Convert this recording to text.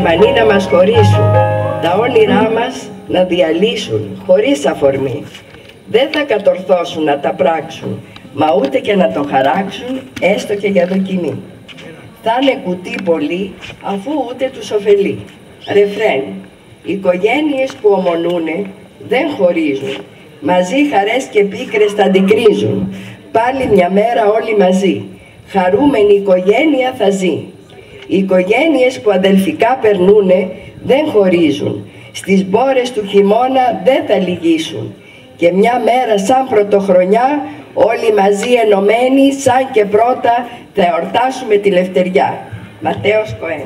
Γερμανοί να μας χωρίσουν, τα όνειρά μας να διαλύσουν χωρίς αφορμή. Δεν θα κατορθώσουν να τα πράξουν, μα ούτε και να το χαράξουν, έστω και για δοκιμή. Θα είναι κουτί πολύ, αφού ούτε τους ωφελεί. Ρεφρέν. Οι οικογένειες που ομονούνε δεν χωρίζουν, μαζί χαρές και πίκρες θα αντικρίζουν. Πάλι μια μέρα όλοι μαζί, χαρούμενη οικογένεια θα ζει. Οι οικογένειες που αδελφικά περνούνε δεν χωρίζουν, στις μπόρες του χειμώνα δεν θα λυγίσουν. Και μια μέρα σαν πρωτοχρονιά, όλοι μαζί ενωμένοι, σαν και πρώτα, θα εορτάσουμε τη Λευτεριά. Ματέος Κοέν.